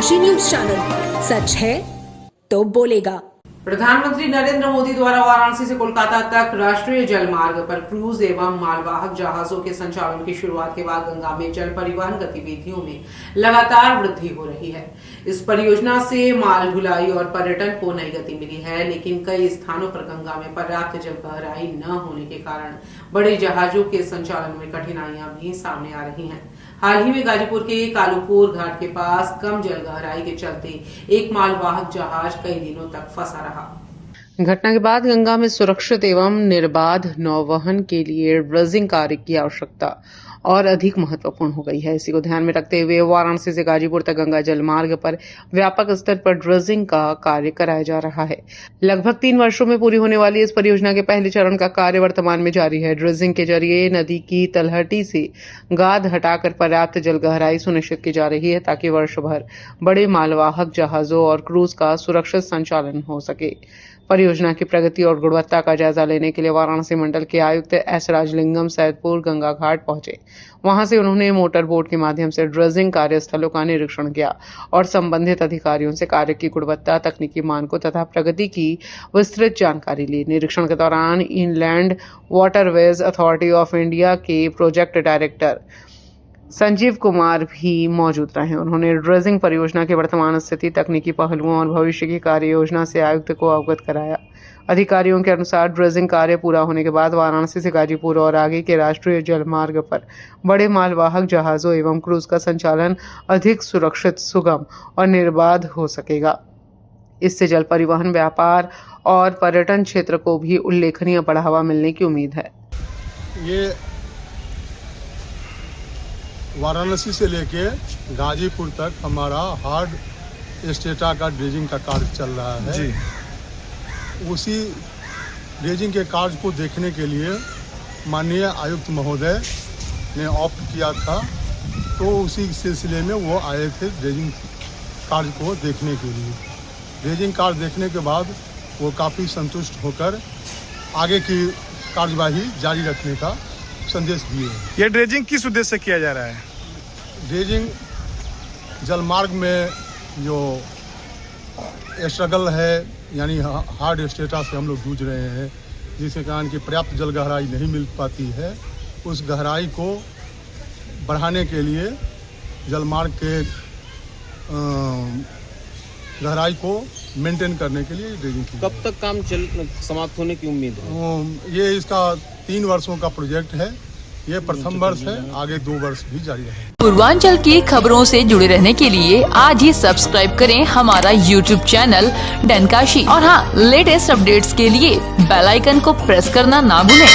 डनकाशी news channel, सच है तो बोलेगा। प्रधानमंत्री नरेंद्र मोदी द्वारा वाराणसी से कोलकाता तक राष्ट्रीय जल मार्ग पर क्रूज एवं मालवाहक जहाजों के संचालन की शुरुआत के बाद गंगा में जल परिवहन गतिविधियों में लगातार वृद्धि हो रही है। इस परियोजना से माल ढुलाई और पर्यटन को नई गति मिली है, लेकिन कई स्थानों पर गंगा में पर्याप्त जल गहराई न होने के कारण बड़े जहाजों के संचालन में कठिनाइयां भी सामने आ रही हैं। हाल ही में गाजीपुर के कालूपुर घाट के पास कम जल गहराई के चलते एक मालवाहक जहाज कई दिनों तक फंसा रहा। घटना के बाद गंगा में सुरक्षित एवं निर्बाध नौवहन के लिए ड्रेजिंग कार्य की आवश्यकता और अधिक महत्वपूर्ण हो गई है। इसी को ध्यान में रखते हुए वाराणसी से गाजीपुर तक गंगा जल मार्ग पर व्यापक स्तर पर ड्रेजिंग का कार्य कराया जा रहा है। लगभग 3 वर्षों में पूरी होने वाली इस परियोजना के पहले चरण का कार्य वर्तमान में जारी है। ड्रेजिंग के जरिए नदी की तलहटी से गाद हटाकर पर्याप्त जल गहराई सुनिश्चित की जा रही है, ताकि वर्ष भर बड़े मालवाहक जहाजों और क्रूज का सुरक्षित संचालन हो सके। परियोजना की प्रगति और गुणवत्ता का जायजा लेने के लिए वाराणसी मंडल के आयुक्त एस राजलिंगम सैदपुर गंगा घाट पहुंचे। वहां से उन्होंने मोटर बोट के माध्यम से ड्रेजिंग कार्यस्थलों का निरीक्षण किया और संबंधित अधिकारियों से कार्य की गुणवत्ता, तकनीकी मानकों तथा प्रगति की विस्तृत जानकारी ली। निरीक्षण के दौरान inland waterways authority of India के प्रोजेक्ट डायरेक्टर संजीव कुमार भी मौजूद रहे। उन्होंने ड्रेजिंग परियोजना की वर्तमान स्थिति, तकनीकी पहलुओं और भविष्य की कार्य योजना से आयुक्त को अवगत कराया। अधिकारियों के अनुसार ड्रेजिंग कार्य पूरा होने के बाद वाराणसी से गाजीपुर और आगे के राष्ट्रीय जल मार्ग पर बड़े मालवाहक जहाजों एवं क्रूज का संचालन अधिक सुरक्षित, सुगम और निर्बाध हो सकेगा। इससे जल परिवहन, व्यापार और पर्यटन क्षेत्र को भी उल्लेखनीय बढ़ावा मिलने की उम्मीद है। ये वाराणसी से लेके गाजीपुर तक हमारा हार्ड स्टेटा का ड्रेजिंग का कार्य चल रहा है जी। उसी ड्रेजिंग के कार्य को देखने के लिए माननीय आयुक्त महोदय ने ऑप्ट किया था, तो उसी सिलसिले में वो आए थे ड्रेजिंग कार्य को देखने के लिए। ड्रेजिंग कार्य देखने के बाद वो काफ़ी संतुष्ट होकर आगे की कार्यवाही जारी रखने का संदेश दिए। ये ड्रेजिंग किस उद्देश्य से किया जा रहा है? ड्रेजिंग जलमार्ग में जो स्ट्रगल है, यानी हार्ड स्टेटा से हम लोग जूझ रहे हैं, जिसके कारण कि पर्याप्त जल गहराई नहीं मिल पाती है, उस गहराई को बढ़ाने के लिए जलमार्ग के गहराई को मेंटेन करने के लिए ड्रेजिंग की। कब तक काम समाप्त होने की उम्मीद है? ये इसका 3 वर्षों का प्रोजेक्ट है। ये प्रथम वर्ष है, आगे 2 वर्ष भी जारी रहेगा। पूर्वांचल की खबरों से जुड़े रहने के लिए आज ही सब्सक्राइब करें हमारा YouTube चैनल डनकाशी, और हाँ, लेटेस्ट अपडेट्स के लिए बेल आइकन को प्रेस करना ना भूलें।